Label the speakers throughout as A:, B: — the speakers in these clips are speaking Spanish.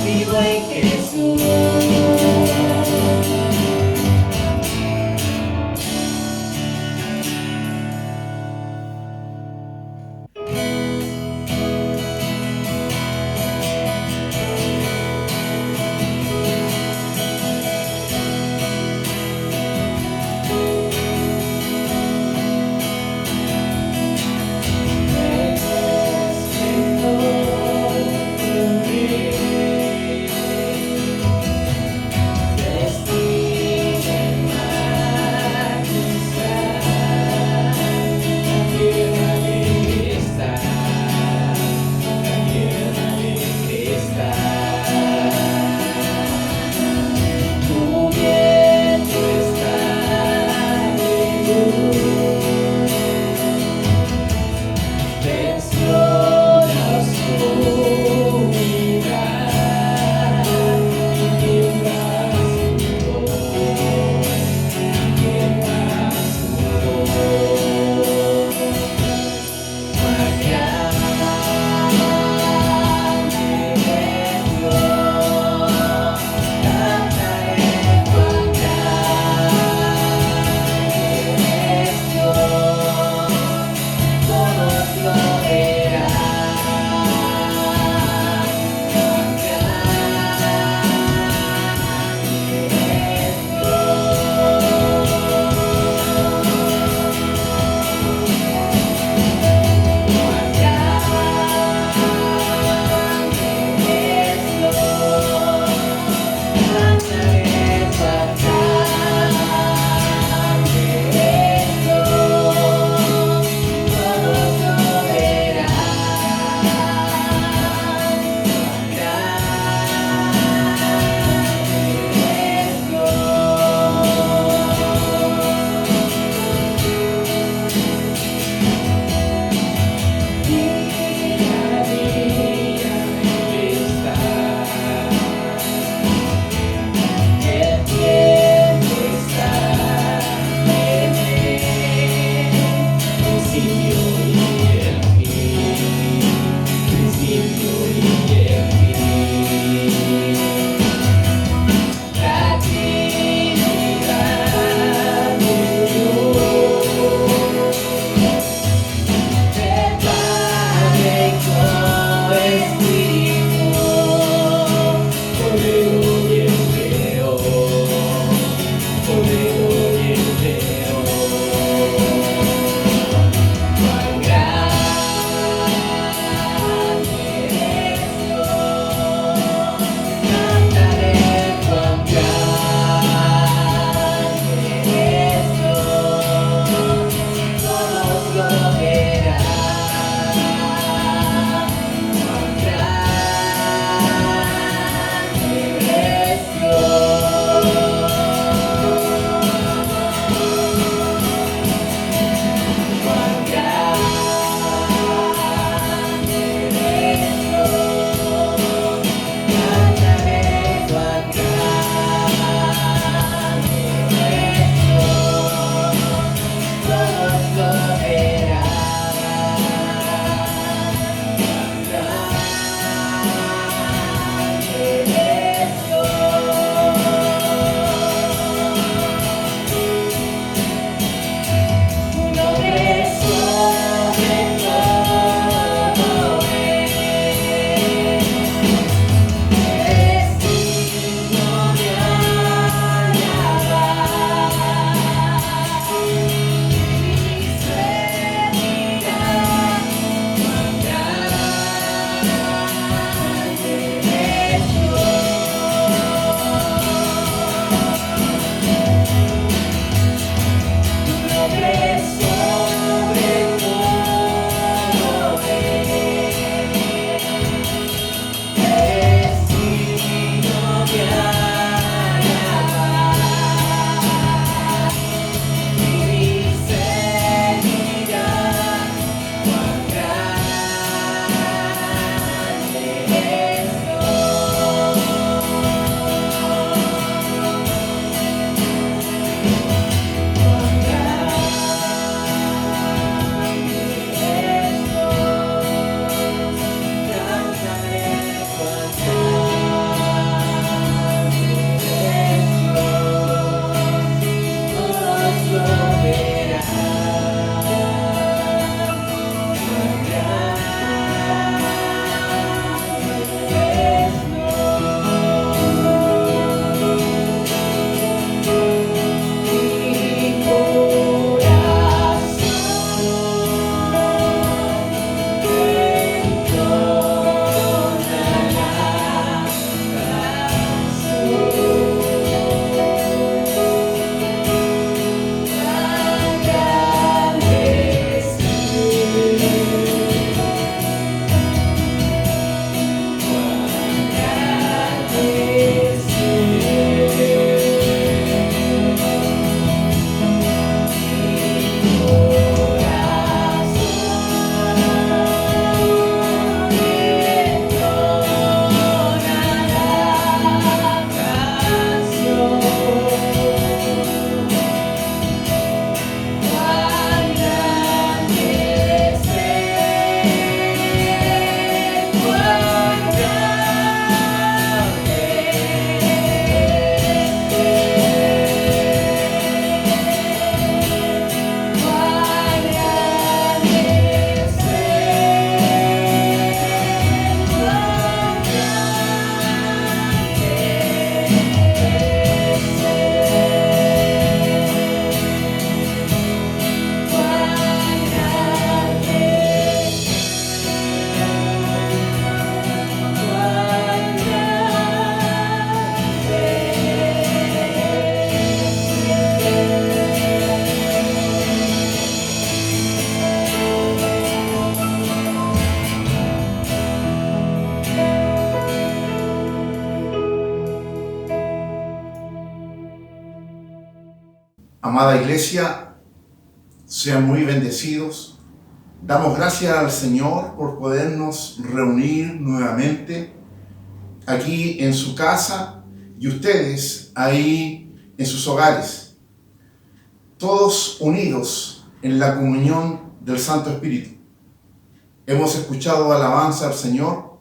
A: Vivo en Jesús. Amada iglesia, sean muy bendecidos. Damos gracias al Señor por podernos reunir nuevamente aquí en su casa y ustedes ahí en sus hogares, todos unidos en la comunión del Santo Espíritu. Hemos escuchado alabanza al Señor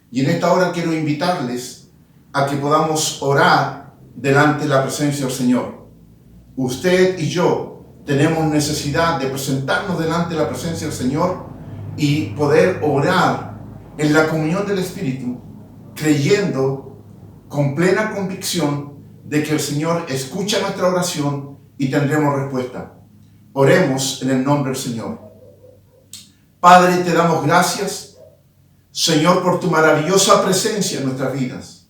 A: y en esta hora quiero invitarles a que podamos orar delante de la presencia del Señor. Usted y yo tenemos necesidad de presentarnos delante de la presencia del Señor y poder orar en la comunión del Espíritu, creyendo con plena convicción de que el Señor escucha nuestra oración y tendremos respuesta. Oremos en el nombre del Señor. Padre, te damos gracias, Señor, por tu maravillosa presencia en nuestras vidas.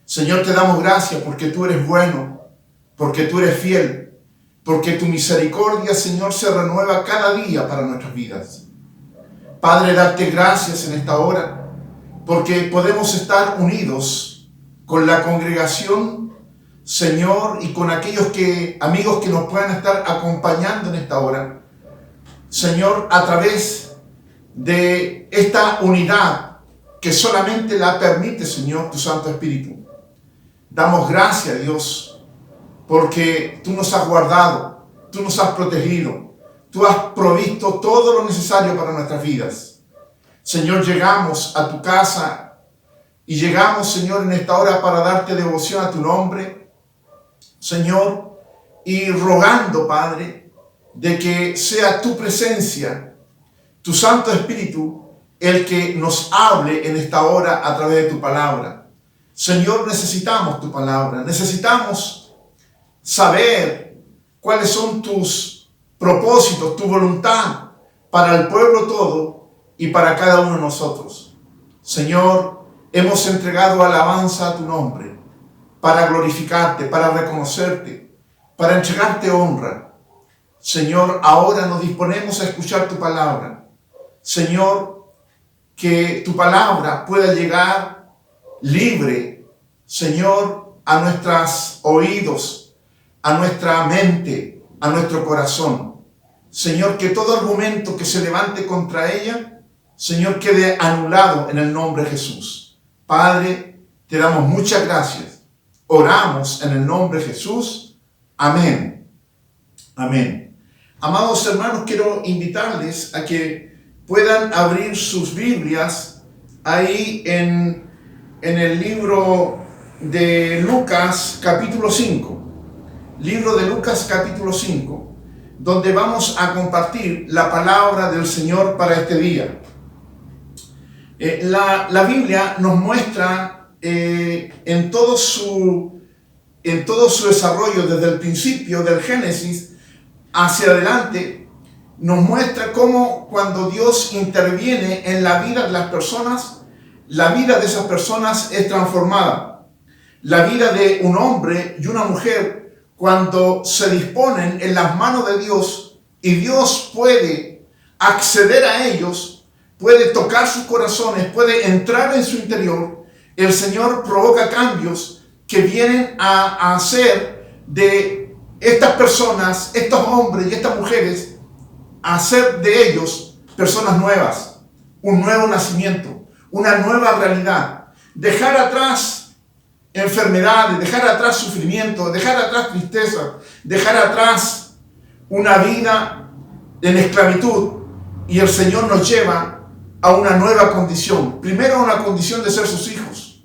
A: Señor, te damos gracias porque tú eres bueno, porque tú eres fiel, porque tu misericordia, Señor, se renueva cada día para nuestras vidas. Padre, darte gracias en esta hora, porque podemos estar unidos con la congregación, Señor, y con aquellos amigos que nos puedan estar acompañando en esta hora. Señor, a través de esta unidad que solamente la permite, Señor, tu Santo Espíritu. Damos gracias, Dios, porque tú nos has guardado, tú nos has protegido, tú has provisto todo lo necesario para nuestras vidas. Señor, llegamos a tu casa y llegamos, Señor, en esta hora para darte devoción a tu nombre, Señor, y rogando, Padre, de que sea tu presencia, tu Santo Espíritu, el que nos hable en esta hora a través de tu palabra. Señor, necesitamos tu palabra, necesitamos saber cuáles son tus propósitos, tu voluntad para el pueblo todo y para cada uno de nosotros. Señor, hemos entregado alabanza a tu nombre para glorificarte, para reconocerte, para entregarte honra. Señor, ahora nos disponemos a escuchar tu palabra. Señor, que tu palabra pueda llegar libre, Señor, a nuestros oídos, a nuestra mente, a nuestro corazón. Señor, que todo argumento que se levante contra ella, Señor, quede anulado en el nombre de Jesús. Padre, te damos muchas gracias. Oramos en el nombre de Jesús. Amén. Amén. Amados hermanos, quiero invitarles a que puedan abrir sus Biblias ahí en el libro de Lucas capítulo 5. Libro de Lucas capítulo 5, donde vamos a compartir la palabra del Señor para este día. La Biblia nos muestra en todo su desarrollo, desde el principio del Génesis hacia adelante, nos muestra cómo cuando Dios interviene en la vida de las personas, la vida de esas personas es transformada. La vida de un hombre y una mujer, cuando se disponen en las manos de Dios y Dios puede acceder a ellos, puede tocar sus corazones, puede entrar en su interior, el Señor provoca cambios que vienen a hacer de estas personas, estos hombres y estas mujeres, a hacer de ellos personas nuevas, un nuevo nacimiento, una nueva realidad. Dejar atrás enfermedades, dejar atrás sufrimiento, dejar atrás tristeza, dejar atrás una vida en esclavitud. Y el Señor nos lleva a una nueva condición. Primero a una condición de ser sus hijos.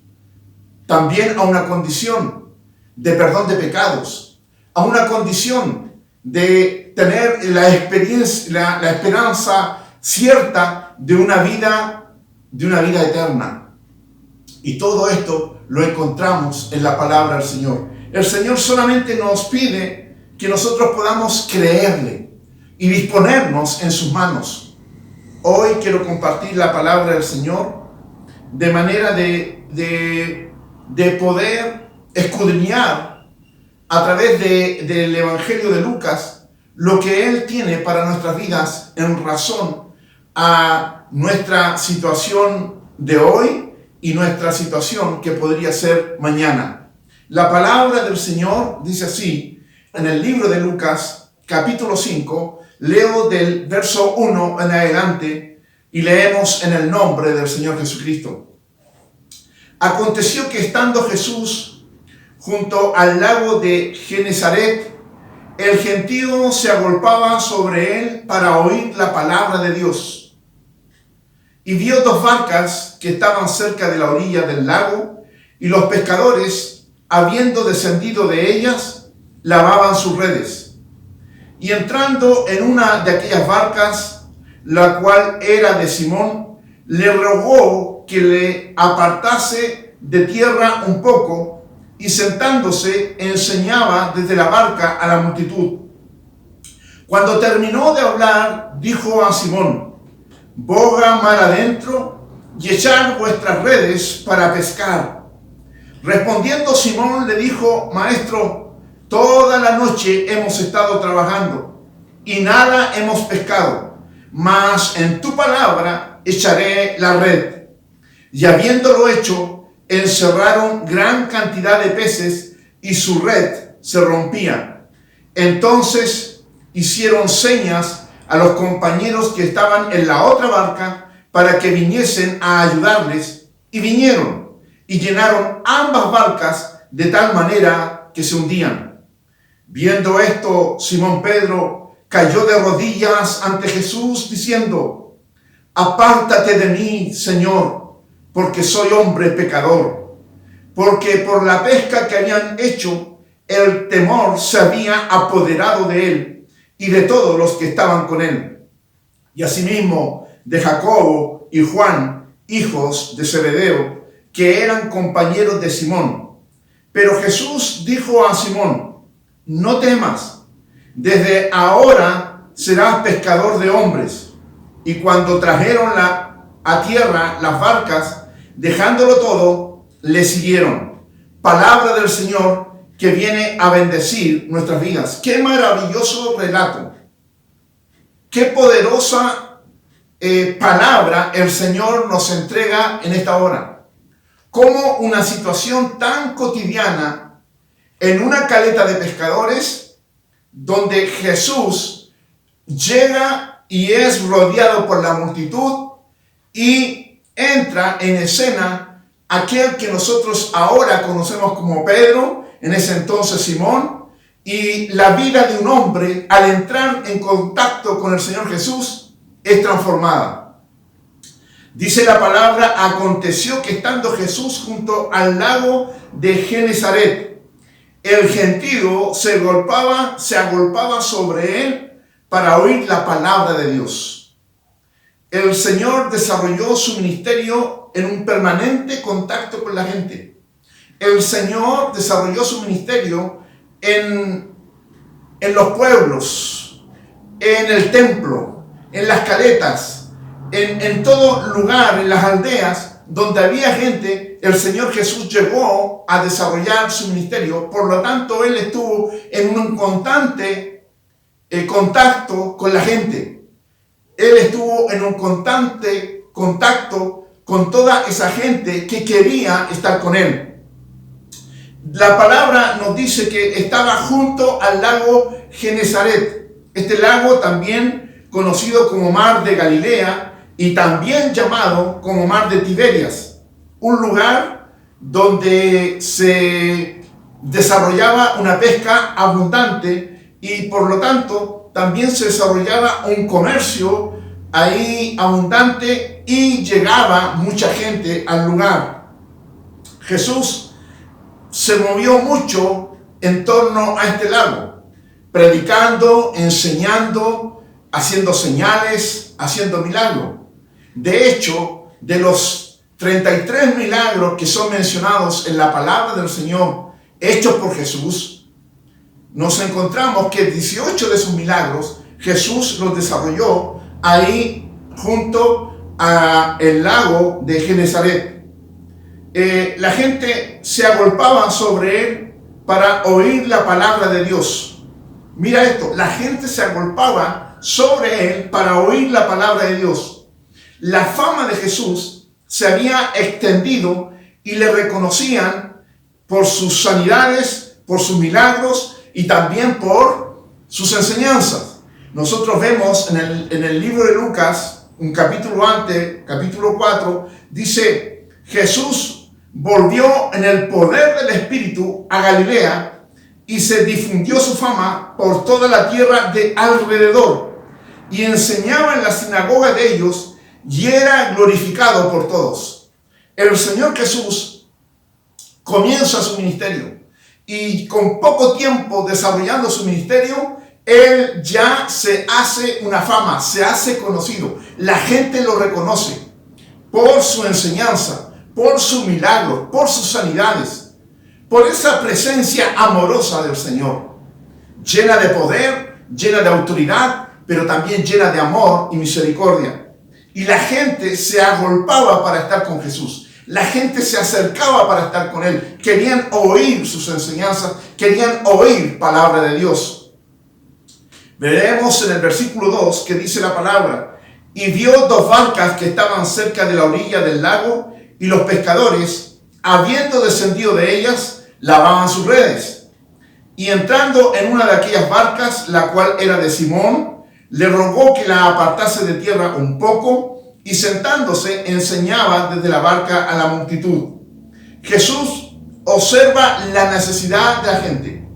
A: También a una condición de perdón de pecados. A una condición de tener la esperanza cierta de una vida eterna. Y todo esto lo encontramos en la palabra del Señor. El Señor solamente nos pide que nosotros podamos creerle y disponernos en sus manos. Hoy quiero compartir la palabra del Señor de manera de poder escudriñar a través del Evangelio de Lucas lo que Él tiene para nuestras vidas en razón a nuestra situación de hoy y nuestra situación que podría ser mañana. La palabra del Señor dice así, en el libro de Lucas, capítulo 5, leo del verso 1 en adelante y leemos en el nombre del Señor Jesucristo. Aconteció que estando Jesús junto al lago de Genesaret, el gentío se agolpaba sobre él para oír la palabra de Dios. Y vio dos barcas que estaban cerca de la orilla del lago, y los pescadores, habiendo descendido de ellas, lavaban sus redes. Y entrando en una de aquellas barcas, la cual era de Simón, le rogó que le apartase de tierra un poco, y sentándose enseñaba desde la barca a la multitud. Cuando terminó de hablar, dijo a Simón: boga mar adentro y echad vuestras redes para pescar. Respondiendo Simón le dijo: Maestro, toda la noche hemos estado trabajando y nada hemos pescado, mas en tu palabra echaré la red. Y habiéndolo hecho, encerraron gran cantidad de peces y su red se rompía. Entonces hicieron señas a los compañeros que estaban en la otra barca para que viniesen a ayudarles, y vinieron y llenaron ambas barcas de tal manera que se hundían. Viendo esto, Simón Pedro cayó de rodillas ante Jesús diciendo: apártate de mí, Señor, porque soy hombre pecador. Porque por la pesca que habían hecho, el temor se había apoderado de él y de todos los que estaban con él. Y asimismo de Jacobo y Juan, hijos de Zebedeo, que eran compañeros de Simón. Pero Jesús dijo a Simón: no temas, desde ahora serás pescador de hombres. Y cuando trajeron a tierra las barcas, dejándolo todo, le siguieron. Palabra del Señor, que viene a bendecir nuestras vidas. Qué maravilloso relato. Qué poderosa palabra el Señor nos entrega en esta hora. Cómo una situación tan cotidiana en una caleta de pescadores, donde Jesús llega y es rodeado por la multitud, y entra en escena aquel que nosotros ahora conocemos como Pedro, en ese entonces Simón, y la vida de un hombre al entrar en contacto con el Señor Jesús es transformada. Dice la palabra: aconteció que estando Jesús junto al lago de Genesaret, el gentío se agolpaba sobre él para oír la palabra de Dios. El Señor desarrolló su ministerio en un permanente contacto con la gente. El Señor desarrolló su ministerio en los pueblos, en el templo, en las caletas, en todo lugar, en las aldeas donde había gente. El Señor Jesús llegó a desarrollar su ministerio. Por lo tanto, Él estuvo en un constante contacto con la gente. Él estuvo en un constante contacto con toda esa gente que quería estar con Él. La palabra nos dice que estaba junto al lago Genesaret. Este lago, también conocido como Mar de Galilea y también llamado como Mar de Tiberias. Un lugar donde se desarrollaba una pesca abundante y por lo tanto también se desarrollaba un comercio ahí abundante y llegaba mucha gente al lugar. Jesús se movió mucho en torno a este lago, predicando, enseñando, haciendo señales, haciendo milagros. De hecho, de los 33 milagros que son mencionados en la palabra del Señor, hechos por Jesús, nos encontramos que 18 de sus milagros Jesús los desarrolló ahí junto al lago de Genesaret. La gente se agolpaba sobre él para oír la palabra de Dios. Mira esto, la gente se agolpaba sobre él para oír la palabra de Dios. La fama de Jesús se había extendido y le reconocían por sus sanidades, por sus milagros y también por sus enseñanzas. Nosotros vemos en el libro de Lucas, un capítulo antes, capítulo 4, dice: Jesús volvió en el poder del Espíritu a Galilea y se difundió su fama por toda la tierra de alrededor, y enseñaba en la sinagoga de ellos y era glorificado por todos. El Señor Jesús comienza su ministerio y con poco tiempo desarrollando su ministerio, Él ya se hace una fama, se hace conocido. La gente lo reconoce por su enseñanza, por su milagro, por sus sanidades, por esa presencia amorosa del Señor, llena de poder, llena de autoridad, pero también llena de amor y misericordia. Y la gente se agolpaba para estar con Jesús. La gente se acercaba para estar con Él. Querían oír sus enseñanzas, querían oír palabra de Dios. Veremos en el versículo 2 que dice la palabra: y vio dos barcas que estaban cerca de la orilla del lago, y los pescadores, habiendo descendido de ellas, lavaban sus redes. Y entrando en una de aquellas barcas, la cual era de Simón, le rogó que la apartase de tierra un poco, y sentándose enseñaba desde la barca a la multitud. Jesús observa la necesidad de la gente.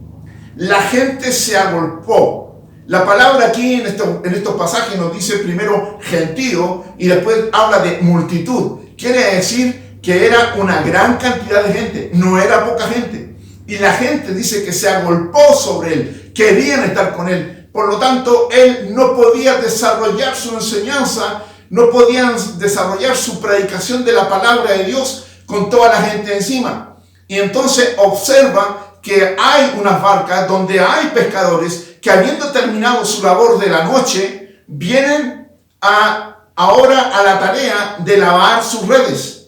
A: La gente se agolpó. La palabra aquí en estos pasajes nos dice primero gentío y después habla de multitud. Quiere decir que era una gran cantidad de gente, no era poca gente. Y la gente dice que se agolpó sobre Él, querían estar con Él. Por lo tanto, Él no podía desarrollar su enseñanza, no podía desarrollar su predicación de la palabra de Dios con toda la gente encima. Y entonces observa que hay unas barcas donde hay pescadores que, habiendo terminado su labor de la noche, vienen ahora a la tarea de lavar sus redes.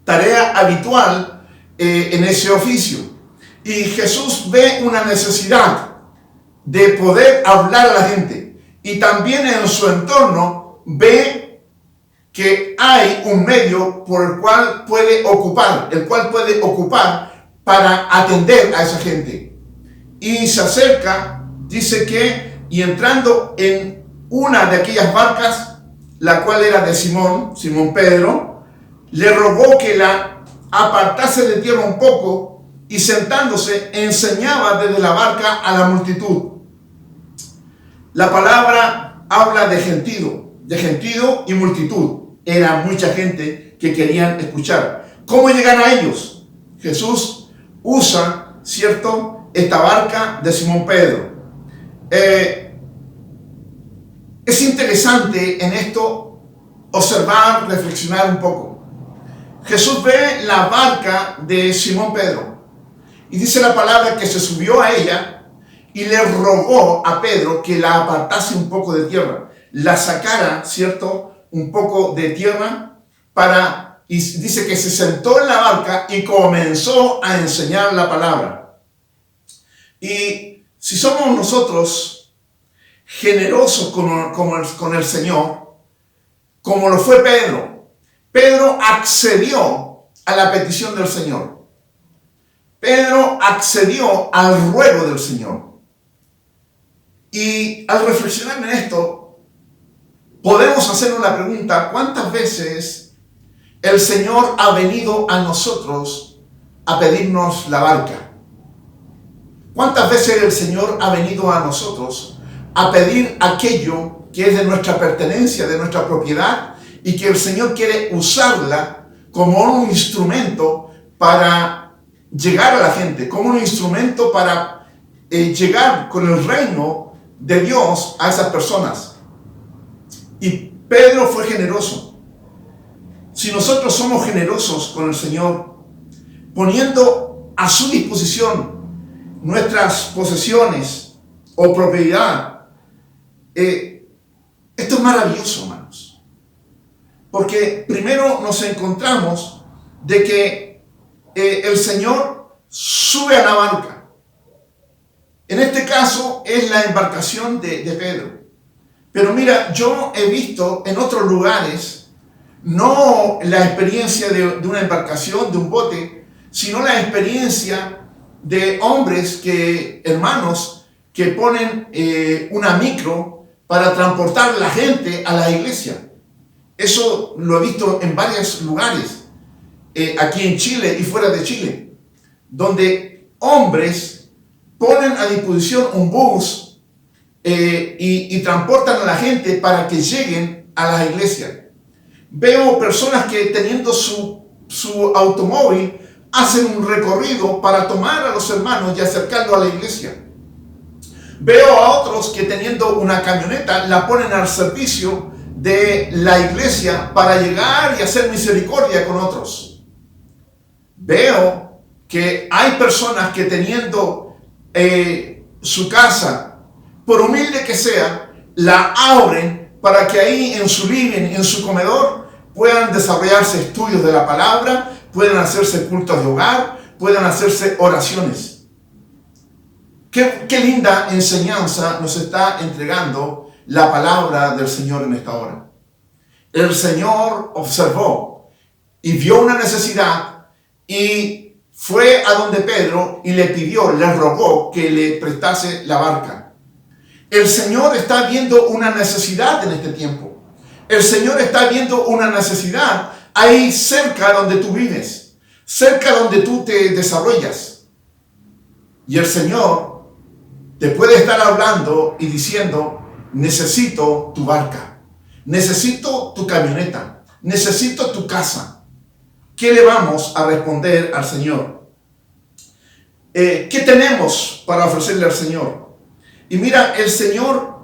A: Tarea habitual en ese oficio. Y Jesús ve una necesidad de poder hablar a la gente. Y también en su entorno ve que hay un medio por el cual puede ocupar, para atender a esa gente. Y se acerca, dice que, y entrando en una de aquellas barcas, la cual era de Simón Pedro, le rogó que la apartase de tierra un poco, y sentándose enseñaba desde la barca a la multitud. La palabra habla de gentío y multitud. Era mucha gente que querían escuchar. ¿Cómo llegan a ellos? Jesús usa, ¿cierto?, esta barca de Simón Pedro. Es interesante en esto observar, reflexionar un poco. Jesús ve la barca de Simón Pedro y dice la palabra que se subió a ella y le rogó a Pedro que la apartase un poco de tierra, la sacara, ¿cierto?, un poco de tierra y dice que se sentó en la barca y comenzó a enseñar la palabra. Y si somos nosotros generosos con el Señor, como lo fue Pedro accedió a la petición del Señor. Pedro accedió al ruego del Señor. Y al reflexionar en esto, podemos hacernos la pregunta: ¿cuántas veces el Señor ha venido a nosotros a pedirnos la barca? ¿Cuántas veces el Señor ha venido a nosotros a pedir aquello que es de nuestra pertenencia, de nuestra propiedad, y que el Señor quiere usarla como un instrumento para llegar a la gente, como un instrumento para llegar con el reino de Dios a esas personas? Y Pedro fue generoso. Si nosotros somos generosos con el Señor, poniendo a su disposición nuestras posesiones o propiedad, esto es maravilloso, hermanos. Porque primero nos encontramos de que el Señor sube a la barca. En este caso es la embarcación de Pedro. Pero mira, yo he visto en otros lugares, no la experiencia de una embarcación, de un bote, sino la experiencia de hombres hermanos, que ponen una micro para transportar la gente a la iglesia. Eso lo he visto en varios lugares, aquí en Chile y fuera de Chile, donde hombres ponen a disposición un bus y transportan a la gente para que lleguen a la iglesia. Veo personas que teniendo su automóvil hacen un recorrido para tomar a los hermanos y acercarlos a la iglesia. Veo a otros que teniendo una camioneta la ponen al servicio de la iglesia para llegar y hacer misericordia con otros. Veo que hay personas que teniendo su casa, por humilde que sea, la abren para que ahí en su living, en su comedor, puedan desarrollarse estudios de la palabra, puedan hacerse cultos de hogar, puedan hacerse oraciones. Qué linda enseñanza nos está entregando la palabra del Señor en esta hora. El Señor observó y vio una necesidad y fue a donde Pedro y le pidió, le rogó que le prestase la barca. El Señor está viendo una necesidad en este tiempo. El Señor está viendo una necesidad ahí cerca donde tú vives, cerca donde tú te desarrollas. Y el Señor te puede estar hablando y diciendo, necesito tu barca, necesito tu camioneta, necesito tu casa. ¿Qué le vamos a responder al Señor? ¿Qué tenemos para ofrecerle al Señor? Y mira, el Señor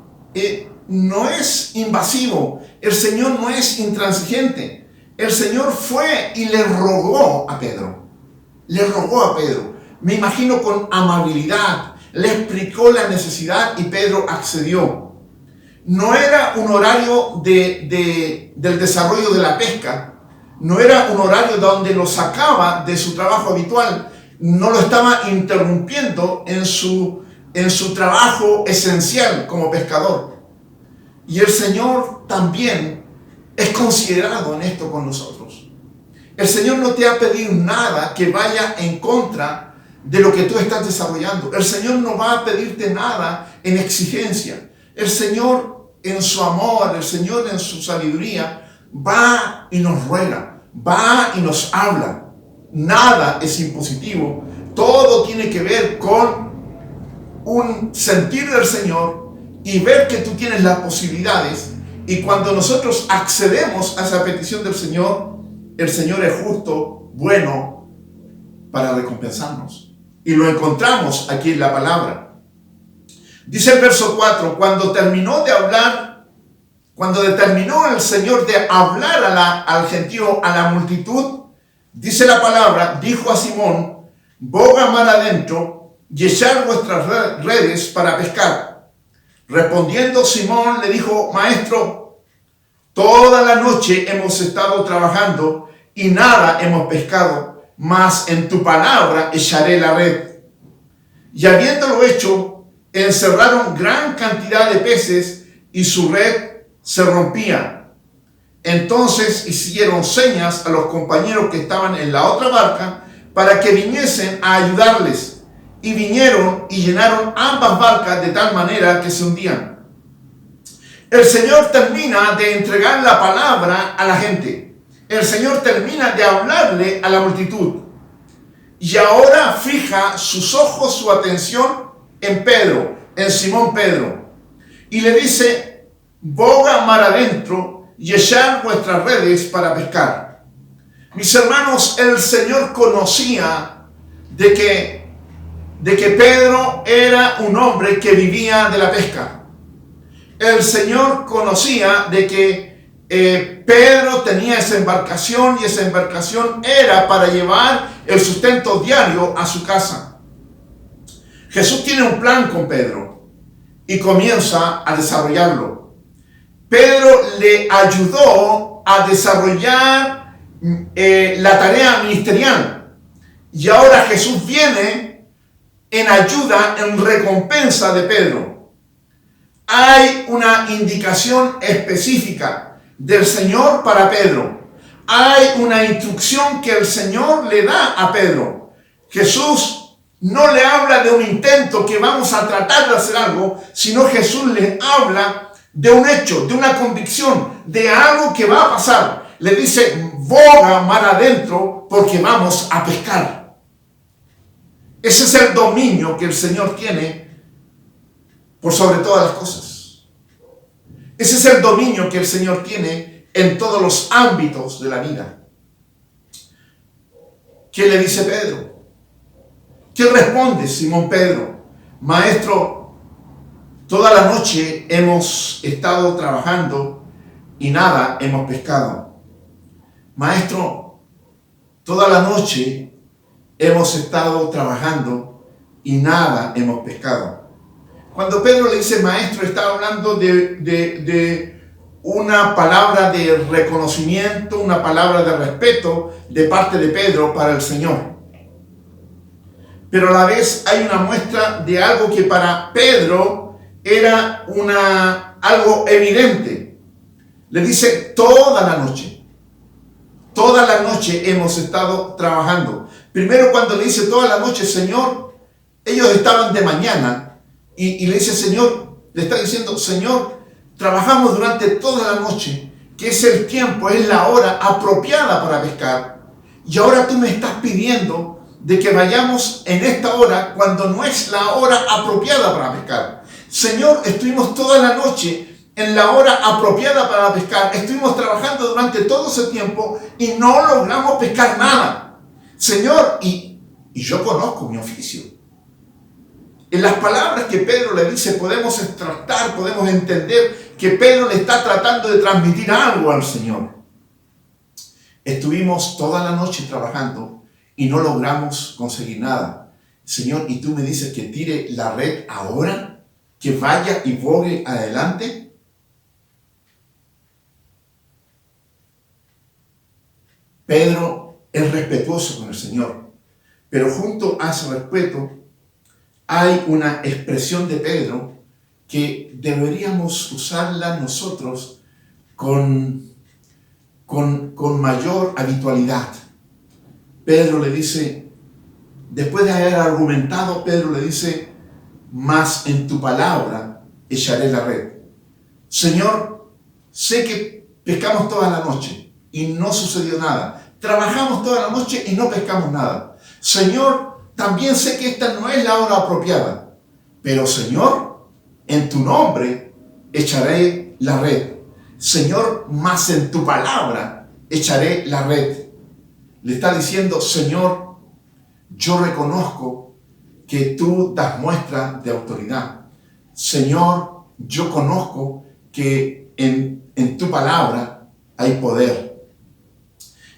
A: no es invasivo, el Señor no es intransigente. El Señor fue y le rogó a Pedro. Le rogó a Pedro. Me imagino con amabilidad. Le explicó la necesidad y Pedro accedió. No era un horario del desarrollo de la pesca. No era un horario donde lo sacaba de su trabajo habitual. No lo estaba interrumpiendo en su trabajo esencial como pescador. Y el Señor también es considerado en esto con nosotros. El Señor no te ha pedido nada que vaya en contra de lo que tú estás desarrollando. El Señor no va a pedirte nada en exigencia. El Señor en su amor, el Señor en su sabiduría, va y nos ruega, va y nos habla. Nada es impositivo. Todo tiene que ver con un sentir del Señor y ver que tú tienes las posibilidades. Y cuando nosotros accedemos a esa petición del Señor, el Señor es justo, bueno, para recompensarnos. Y lo encontramos aquí en la palabra. Dice el verso 4, cuando determinó el Señor de hablar al gentío, a la multitud, dice la palabra, dijo a Simón, boga mar adentro y echad vuestras redes para pescar. Respondiendo Simón le dijo, maestro, toda la noche hemos estado trabajando y nada hemos pescado, mas en tu palabra echaré la red. Y habiéndolo hecho, encerraron gran cantidad de peces y su red se rompía. Entonces hicieron señas a los compañeros que estaban en la otra barca para que viniesen a ayudarles. Y vinieron y llenaron ambas barcas de tal manera que se hundían. El Señor termina de entregar la palabra a la gente. El Señor termina de hablarle a la multitud. Y ahora fija sus ojos, su atención en Pedro, en Simón Pedro. Y le dice, boga mar adentro y echad vuestras redes para pescar. Mis hermanos, el Señor conocía de que Pedro era un hombre que vivía de la pesca. El Señor conocía de que Pedro tenía esa embarcación y esa embarcación era para llevar el sustento diario a su casa. Jesús tiene un plan con Pedro y comienza a desarrollarlo. Pedro le ayudó a desarrollar la tarea ministerial y ahora Jesús viene en ayuda, en recompensa de Pedro. Hay una indicación específica del Señor para Pedro. Hay una instrucción que el Señor le da a Pedro. Jesús No le habla de un intento que vamos a tratar de hacer algo, sino Jesús le habla de un hecho, de una convicción, de algo que va a pasar. Le dice, boga mar adentro porque vamos a pescar. Ese es el dominio que el Señor tiene por sobre todas las cosas. Ese es el dominio que el Señor tiene en todos los ámbitos de la vida. ¿Qué le dice Pedro? ¿Qué responde Simón Pedro? Maestro, toda la noche hemos estado trabajando y nada hemos pescado. Maestro, toda la noche hemos estado trabajando y nada hemos pescado. Cuando Pedro le dice maestro, está hablando de una palabra de reconocimiento, una palabra de respeto de parte de Pedro para el Señor. Pero a la vez hay una muestra de algo que para Pedro era algo evidente. Le dice, toda la noche hemos estado trabajando. Primero cuando le dice toda la noche, Señor, ellos estaban de mañana y le dice, Señor, le está diciendo, Señor, trabajamos durante toda la noche, que es el tiempo, es la hora apropiada para pescar. Y ahora tú me estás pidiendo de que vayamos en esta hora cuando no es la hora apropiada para pescar. Señor, estuvimos toda la noche en la hora apropiada para pescar. Estuvimos trabajando durante todo ese tiempo y no logramos pescar nada. Señor, y yo conozco mi oficio. En las palabras que Pedro le dice podemos extractar, podemos entender que Pedro le está tratando de transmitir algo al Señor. Estuvimos toda la noche trabajando y no logramos conseguir nada. Señor, ¿y tú me dices que tire la red ahora? ¿Que vaya y bogue adelante? Pedro es respetuoso con el Señor, pero junto a ese respeto hay una expresión de Pedro que deberíamos usarla nosotros con mayor habitualidad. Pedro le dice, después de haber argumentado, Pedro le dice, mas en tu palabra echaré la red. Señor, sé que pescamos toda la noche y no sucedió nada. Trabajamos toda la noche y no pescamos nada. Señor, también sé que esta no es la hora apropiada. Pero Señor, en tu nombre echaré la red. Señor, mas en tu palabra echaré la red. Le está diciendo, Señor, yo reconozco que tú das muestra de autoridad. Señor, yo conozco que en tu palabra hay poder.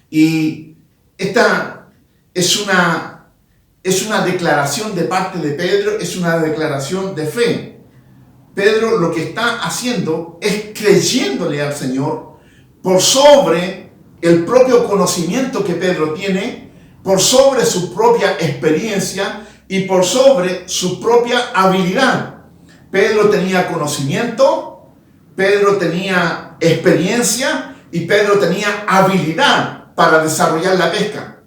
A: Y esta es una declaración de parte de Pedro, es una declaración de fe. Pedro lo que está haciendo es creyéndole al Señor por sobre el propio conocimiento que Pedro tiene, por sobre su propia experiencia y por sobre su propia habilidad. Pedro tenía conocimiento, Pedro tenía experiencia y Pedro tenía habilidad para desarrollar la pesca.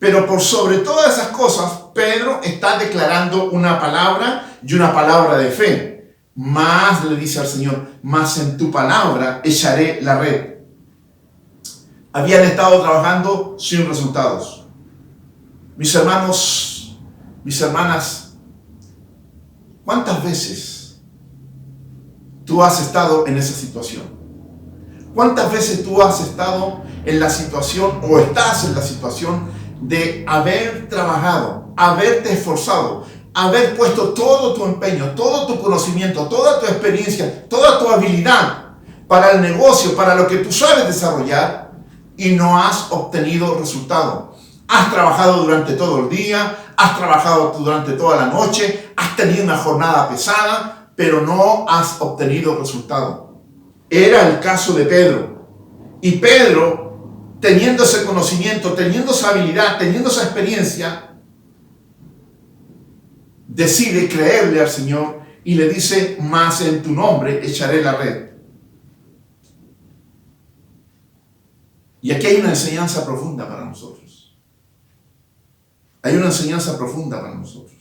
A: Pero por sobre todas esas cosas, Pedro está declarando una palabra y una palabra de fe. Más le dice al Señor, más en tu palabra echaré la red. Habían estado trabajando sin resultados. Mis hermanos, mis hermanas, ¿cuántas veces tú has estado en esa situación? ¿Cuántas veces tú has estado en la situación o estás en la situación de haber trabajado, haberte esforzado, haber puesto todo tu empeño, todo tu conocimiento, toda tu experiencia, toda tu habilidad para el negocio, para lo que tú sabes desarrollar y no has obtenido resultado? Has trabajado durante todo el día, has trabajado durante toda la noche, has tenido una jornada pesada, pero no has obtenido resultado. Era el caso de Pedro. Y Pedro, teniendo ese conocimiento, teniendo esa habilidad, teniendo esa experiencia, decide creerle al Señor y le dice, más en tu nombre echaré la red. Y aquí hay una enseñanza profunda para nosotros. Hay una enseñanza profunda para nosotros.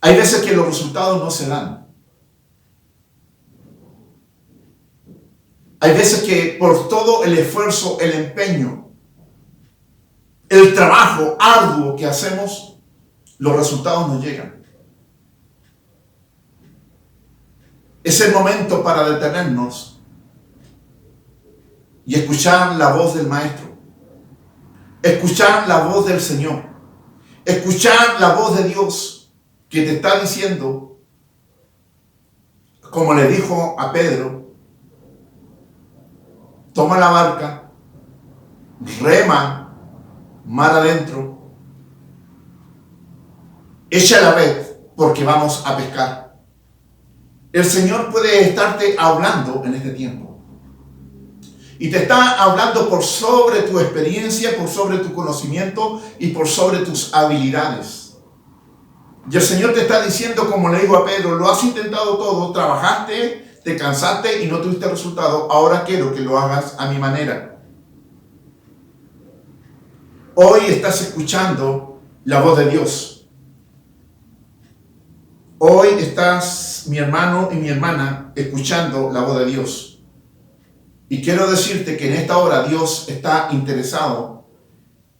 A: Hay veces que los resultados no se dan. Hay veces que por todo el esfuerzo, el empeño, el trabajo arduo que hacemos, los resultados no llegan. Es el momento para detenernos y escuchar la voz del Maestro, escuchar la voz del Señor, escuchar la voz de Dios que te está diciendo, como le dijo a Pedro, toma la barca, rema mar adentro, echa la red porque vamos a pescar. El Señor puede estarte hablando en este tiempo. Y te está hablando por sobre tu experiencia, por sobre tu conocimiento y por sobre tus habilidades. Y el Señor te está diciendo, como le digo a Pedro, lo has intentado todo, trabajaste, te cansaste y no tuviste resultado. Ahora quiero que lo hagas a mi manera. Hoy estás escuchando la voz de Dios. Hoy estás, mi hermano y mi hermana, escuchando la voz de Dios. Y quiero decirte que en esta hora Dios está interesado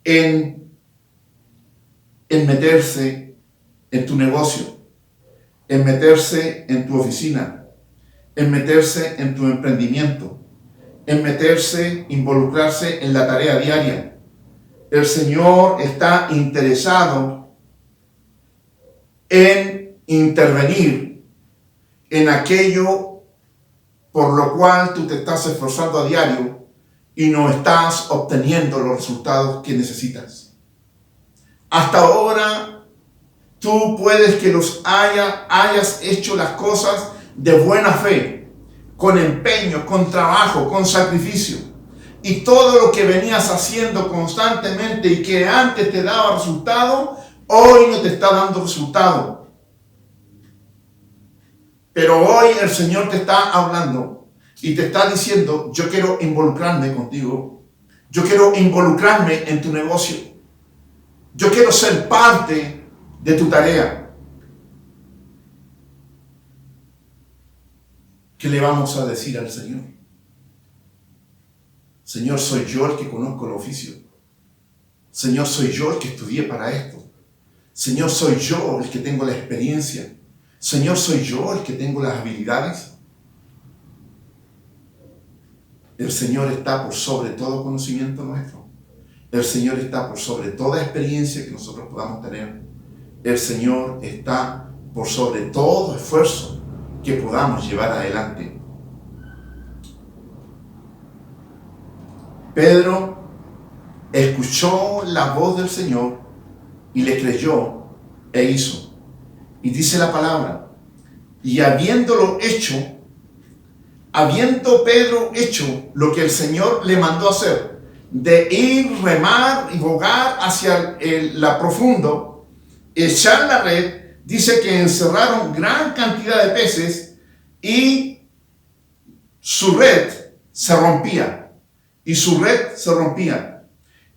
A: en meterse en tu negocio, en meterse en tu oficina, en meterse en tu emprendimiento, en meterse, involucrarse en la tarea diaria. El Señor está interesado en intervenir en aquello por lo cual tú te estás esforzando a diario y no estás obteniendo los resultados que necesitas. Hasta ahora, tú puedes que hayas hecho las cosas de buena fe, con empeño, con trabajo, con sacrificio. Y todo lo que venías haciendo constantemente y que antes te daba resultado, hoy no te está dando resultado. Pero hoy el Señor te está hablando y te está diciendo, yo quiero involucrarme contigo. Yo quiero involucrarme en tu negocio. Yo quiero ser parte de tu tarea. ¿Qué le vamos a decir al Señor? Señor, soy yo el que conozco el oficio. Señor, soy yo el que estudié para esto. Señor, soy yo el que tengo la experiencia. Señor, soy yo el que tengo las habilidades. El Señor está por sobre todo conocimiento nuestro. El Señor está por sobre toda experiencia que nosotros podamos tener. El Señor está por sobre todo esfuerzo que podamos llevar adelante. Pedro escuchó la voz del Señor y le creyó e hizo. Y dice la palabra, y habiendo Pedro hecho lo que el Señor le mandó hacer, de ir, remar y bogar hacia la profundo, echar la red, dice que encerraron gran cantidad de peces y su red se rompía. Y su red se rompía.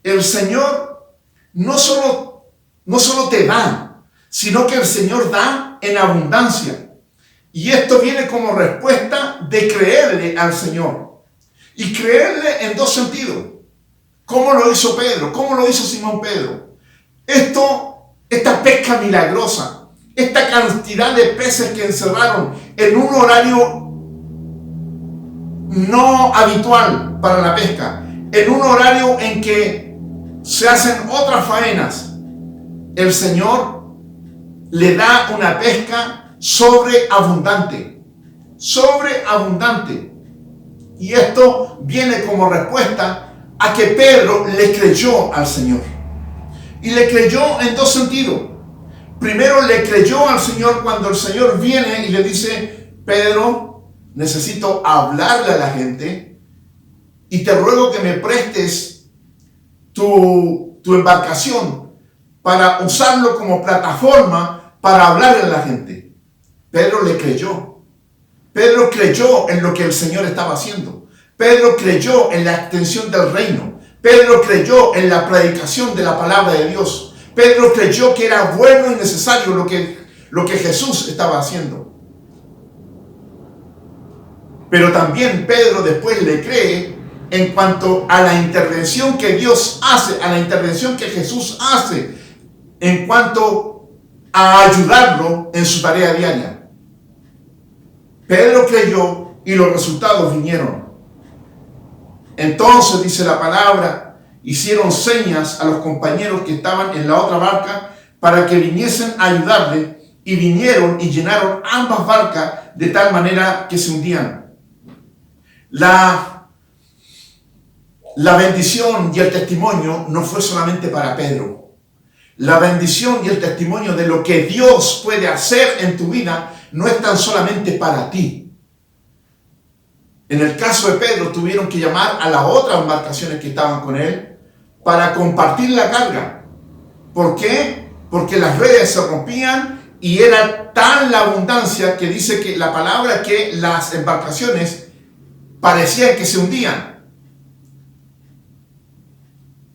A: El Señor no solo te da, sino que el Señor da en abundancia. Y esto viene como respuesta de creerle al Señor. Y creerle en dos sentidos. ¿Cómo lo hizo Pedro? ¿Cómo lo hizo Simón Pedro? Esta pesca milagrosa, esta cantidad de peces que encerraron en un horario no habitual para la pesca, en un horario en que se hacen otras faenas, el Señor le da una pesca sobreabundante. Y esto viene como respuesta a que Pedro le creyó al Señor. Y le creyó en dos sentidos. Primero, le creyó al Señor cuando el Señor viene y le dice, Pedro, necesito hablarle a la gente y te ruego que me prestes tu embarcación para usarlo como plataforma para hablarle a la gente. Pedro le creyó. Pedro creyó en lo que el Señor estaba haciendo. Pedro creyó en la extensión del reino. Pedro creyó en la predicación de la palabra de Dios. Pedro creyó que era bueno y necesario lo que lo que Jesús estaba haciendo. Pero también Pedro después le cree en cuanto a la intervención que Dios hace, a la intervención que Jesús hace, en cuanto a ayudarlo en su tarea diaria. Pedro creyó y los resultados vinieron. Entonces, dice la palabra, hicieron señas a los compañeros que estaban en la otra barca para que viniesen a ayudarle, y vinieron y llenaron ambas barcas de tal manera que se hundían. La bendición y el testimonio no fue solamente para Pedro. La bendición y el testimonio de lo que Dios puede hacer en tu vida no es tan solamente para ti. En el caso de Pedro, tuvieron que llamar a las otras embarcaciones que estaban con él para compartir la carga. ¿Por qué? Porque las redes se rompían y era tan la abundancia que dice que la palabra que las embarcaciones parecían que se hundían.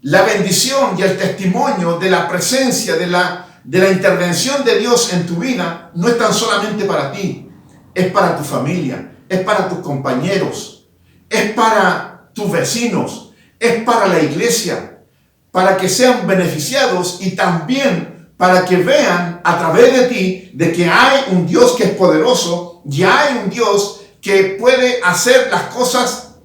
A: La bendición y el testimonio de la presencia, de la intervención de Dios en tu vida no es tan solamente para ti, es para tu familia. Es para tus compañeros, es para tus vecinos, es para la iglesia, para que sean beneficiados y también para que vean a través de ti de que hay un Dios que es poderoso y hay un Dios que puede hacer las cosas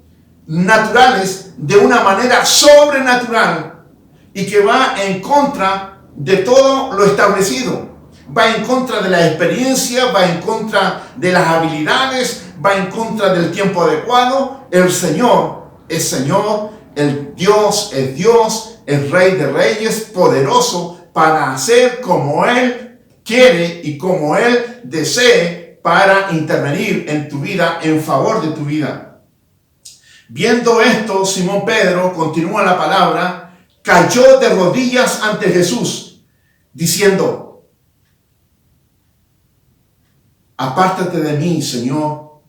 A: naturales de una manera sobrenatural y que va en contra de todo lo establecido. Va en contra de la experiencia, va en contra de las habilidades, va en contra del tiempo adecuado. El Señor es Señor, el Dios es Dios, el Rey de Reyes, poderoso para hacer como Él quiere y como Él desee para intervenir en tu vida, en favor de tu vida. Viendo esto, Simón Pedro, continúa la palabra, cayó de rodillas ante Jesús, diciendo: apártate de mí, Señor,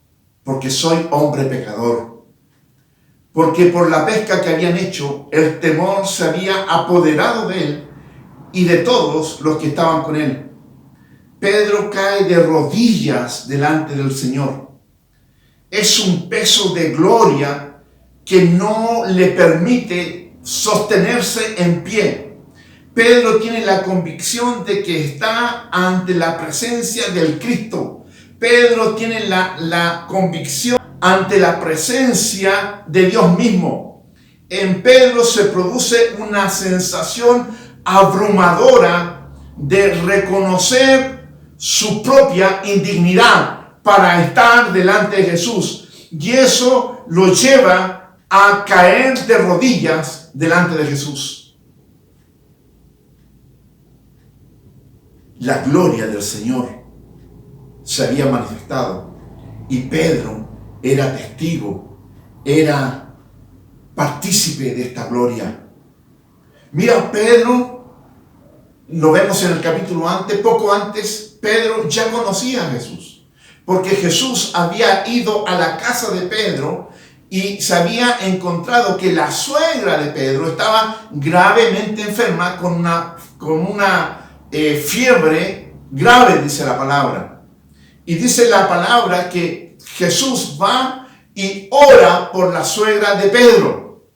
A: porque soy hombre pecador. Porque por la pesca que habían hecho, el temor se había apoderado de él y de todos los que estaban con él. Pedro cae de rodillas delante del Señor. Es un peso de gloria que no le permite sostenerse en pie. Pedro tiene la convicción de que está ante la presencia del Cristo. Pedro tiene la convicción ante la presencia de Dios mismo. En Pedro se produce una sensación abrumadora de reconocer su propia indignidad para estar delante de Jesús. Y eso lo lleva a caer de rodillas delante de Jesús. La gloria del Señor se había manifestado y Pedro era testigo, era partícipe de esta gloria. Mira, Pedro, lo vemos en el capítulo antes, poco antes, Pedro ya conocía a Jesús, porque Jesús había ido a la casa de Pedro y se había encontrado que la suegra de Pedro estaba gravemente enferma con una fiebre grave, dice la palabra. Y dice la palabra que Jesús va y ora por la suegra de Pedro.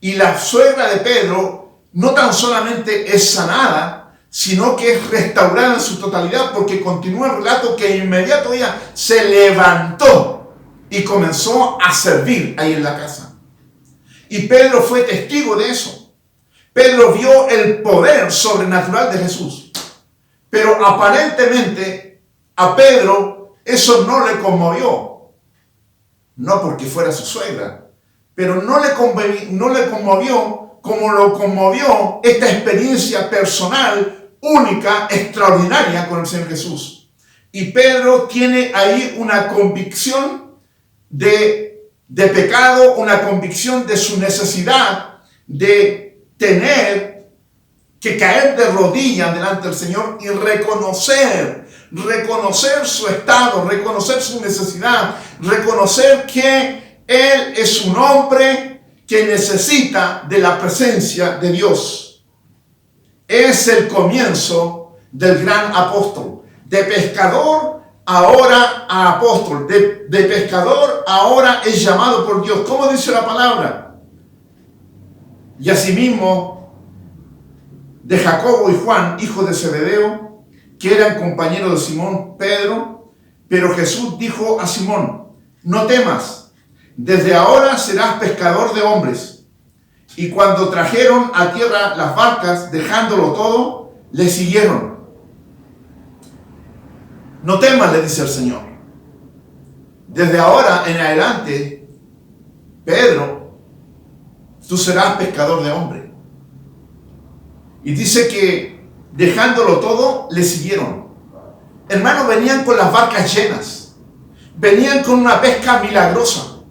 A: Y la suegra de Pedro no tan solamente es sanada, sino que es restaurada en su totalidad, porque continúa el relato que inmediato ella se levantó y comenzó a servir ahí en la casa. Y Pedro fue testigo de eso. Pedro vio el poder sobrenatural de Jesús. Pero aparentemente a Pedro eso no le conmovió. No porque fuera su suegra, pero no le conmovió como lo conmovió esta experiencia personal, única, extraordinaria con el Señor Jesús. Y Pedro tiene ahí una convicción de pecado, una convicción de su necesidad de tener que caer de rodillas delante del Señor y reconocer su estado, reconocer su necesidad, reconocer que Él es un hombre que necesita de la presencia de Dios. Es el comienzo del gran apóstol. De pescador ahora a apóstol. De pescador ahora es llamado por Dios. ¿Cómo dice la palabra? Y asimismo de Jacobo y Juan, hijos de Zebedeo, que eran compañeros de Simón Pedro. Pero Jesús dijo a Simón: no temas, desde ahora serás pescador de hombres. Y cuando trajeron a tierra las barcas, dejándolo todo, le siguieron. No temas, le dice el Señor. Desde ahora en adelante, Pedro, tú serás pescador de hombres. Y dice que dejándolo todo, le siguieron. Hermanos, venían con las barcas llenas. Venían con una pesca milagrosa.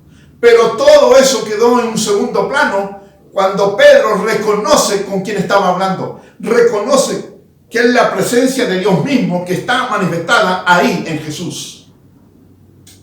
A: Pero todo eso quedó en un segundo plano cuando Pedro reconoce con quién estaba hablando. Reconoce que es la presencia de Dios mismo que está manifestada ahí en Jesús.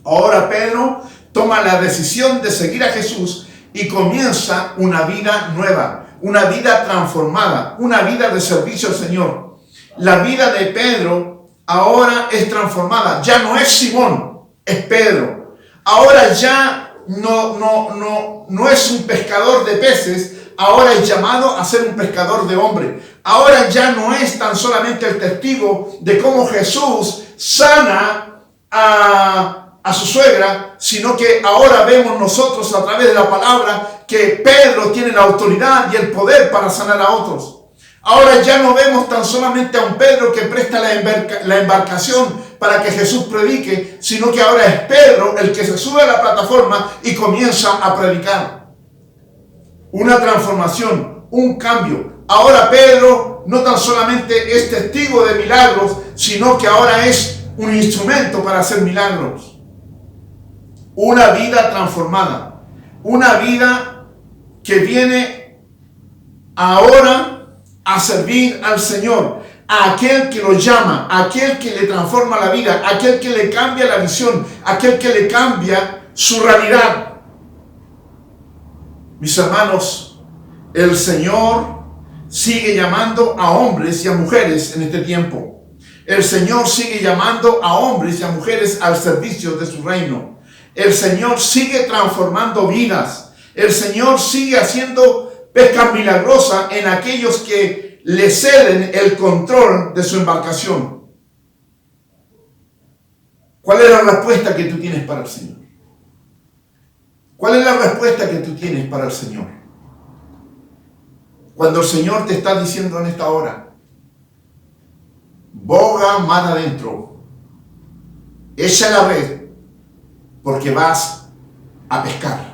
A: Ahora Pedro toma la decisión de seguir a Jesús y comienza una vida nueva, una vida transformada, una vida de servicio al Señor. La vida de Pedro ahora es transformada. Ya no es Simón, es Pedro. Ahora ya no es un pescador de peces, ahora es llamado a ser un pescador de hombres. Ahora ya no es tan solamente el testigo de cómo Jesús sana a su suegra, sino que ahora vemos nosotros a través de la palabra que Pedro tiene la autoridad y el poder para sanar a otros. Ahora ya no vemos tan solamente a un Pedro que presta la embarcación para que Jesús predique, sino que ahora es Pedro el que se sube a la plataforma y comienza a predicar. Una transformación, un cambio. Ahora Pedro no tan solamente es testigo de milagros, sino que ahora es un instrumento para hacer milagros. Una vida transformada. Una vida que viene ahora a servir al Señor, a aquel que lo llama, a aquel que le transforma la vida, a aquel que le cambia la visión, a aquel que le cambia su realidad. Mis hermanos, el Señor sigue llamando a hombres y a mujeres en este tiempo. El Señor sigue llamando a hombres y a mujeres al servicio de su reino. El Señor sigue transformando vidas. El Señor sigue haciendo pesca milagrosa en aquellos que le ceden el control de su embarcación. ¿Cuál es la respuesta que tú tienes para el Señor? ¿Cuál es la respuesta que tú tienes para el Señor? Cuando el Señor te está diciendo en esta hora: boga mar adentro, echa la red, porque vas a pescar.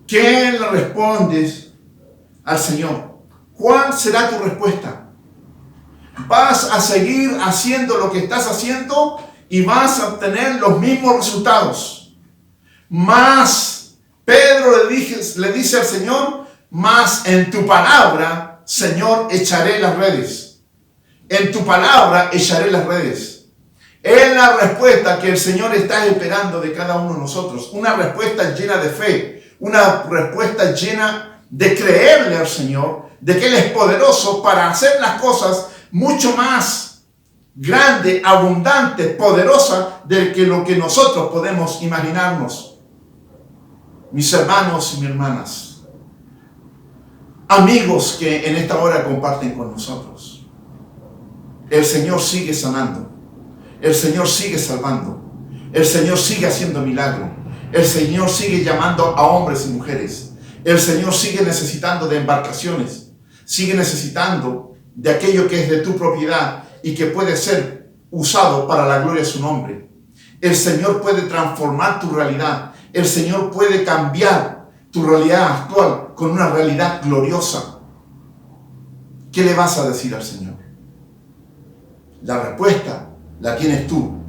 A: ¿Qué le respondes al Señor? ¿Cuál será tu respuesta? ¿Vas a seguir haciendo lo que estás haciendo y vas a obtener los mismos resultados? Más, Pedro le dice al Señor: más en tu palabra, Señor, echaré las redes. En tu palabra echaré las redes. Es la respuesta que el Señor está esperando de cada uno de nosotros. Una respuesta llena de fe. Una respuesta llena de creerle al Señor, de que Él es poderoso para hacer las cosas mucho más grande, abundante, poderosa de que lo que nosotros podemos imaginarnos. Mis hermanos y mis hermanas, amigos que en esta hora comparten con nosotros, el Señor sigue sanando, el Señor sigue salvando, el Señor sigue haciendo milagros. El Señor sigue llamando a hombres y mujeres. El Señor sigue necesitando de embarcaciones. Sigue necesitando de aquello que es de tu propiedad y que puede ser usado para la gloria de su nombre. El Señor puede transformar tu realidad. El Señor puede cambiar tu realidad actual con una realidad gloriosa. ¿Qué le vas a decir al Señor? La respuesta la tienes tú.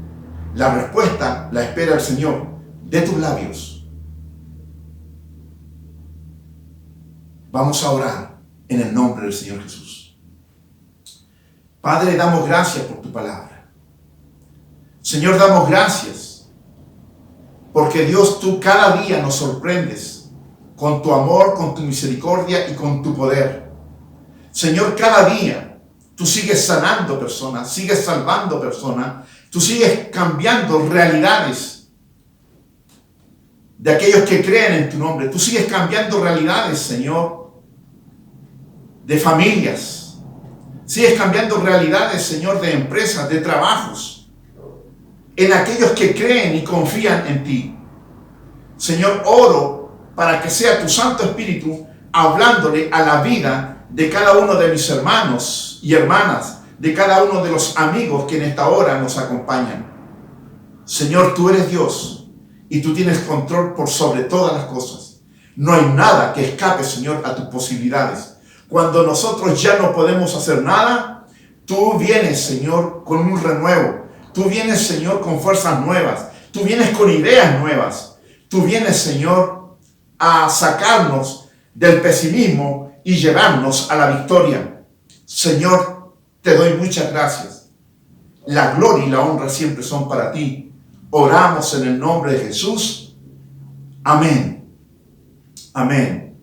A: La respuesta la espera el Señor de tus labios. Vamos a orar en el nombre del Señor Jesús. Padre, damos gracias por tu palabra. Señor, damos gracias porque Dios, tú cada día nos sorprendes con tu amor, con tu misericordia y con tu poder. Señor, cada día Tú sigues sanando personas, sigues salvando personas, tú sigues cambiando realidades de aquellos que creen en tu nombre. Tú sigues cambiando realidades, Señor, de familias. Sigues cambiando realidades, Señor, de empresas, de trabajos, en aquellos que creen y confían en ti. Señor, oro para que sea tu Santo Espíritu hablándole a la vida de cada uno de mis hermanos y hermanas, de cada uno de los amigos que en esta hora nos acompañan. Señor, tú eres Dios y tú tienes control por sobre todas las cosas. No hay nada que escape, Señor, a tus posibilidades. Cuando nosotros ya no podemos hacer nada, tú vienes, Señor, con un renuevo. Tú vienes, Señor, con fuerzas nuevas. Tú vienes con ideas nuevas. Tú vienes, Señor, a sacarnos del pesimismo y llevarnos a la victoria. Señor, te doy muchas gracias. La gloria y la honra siempre son para ti. Oramos en el nombre de Jesús. Amén. Amén.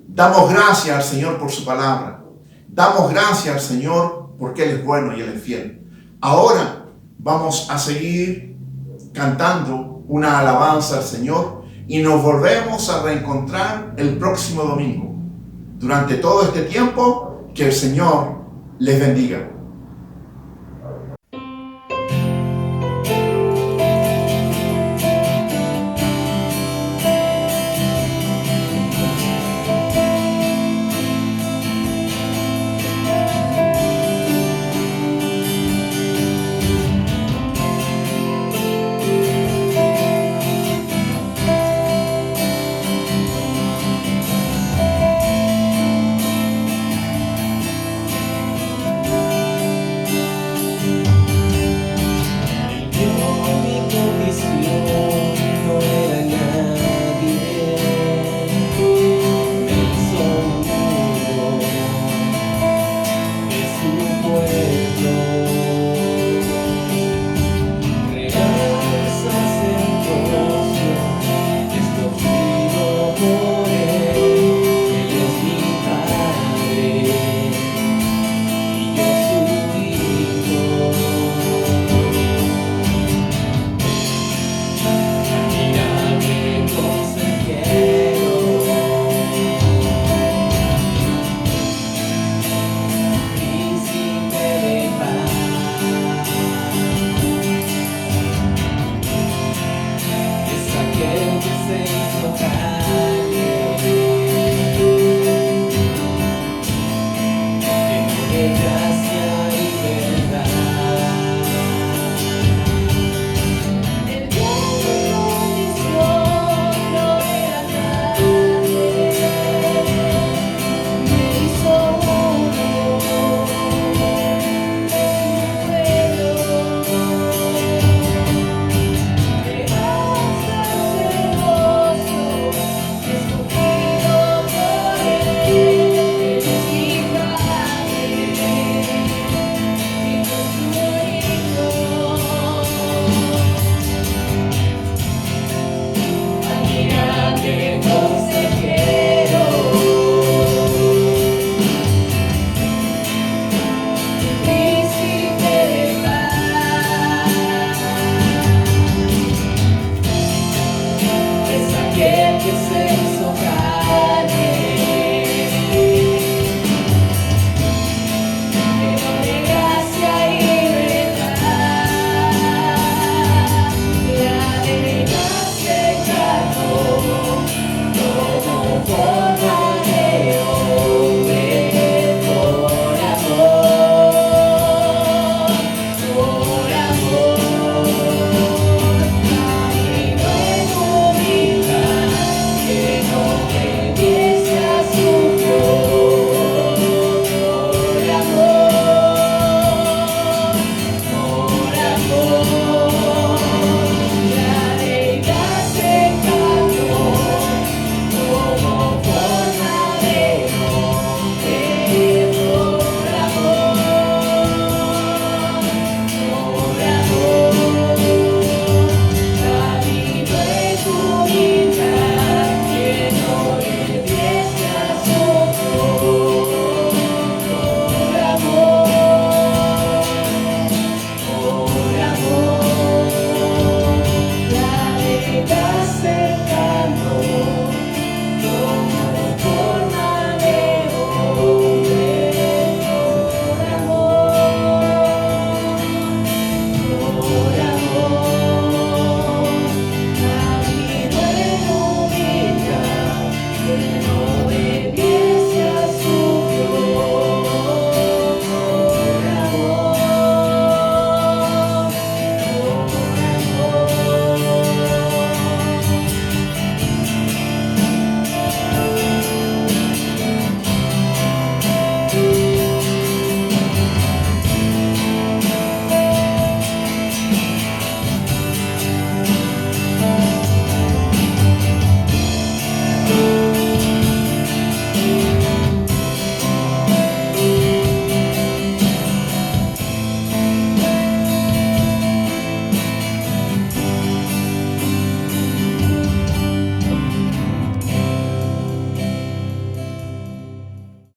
A: Damos gracias al Señor por su palabra. Damos gracias al Señor porque Él es bueno y Él es fiel. Ahora vamos a seguir cantando una alabanza al Señor y nos volvemos a reencontrar el próximo domingo. Durante todo este tiempo, que el Señor les bendiga.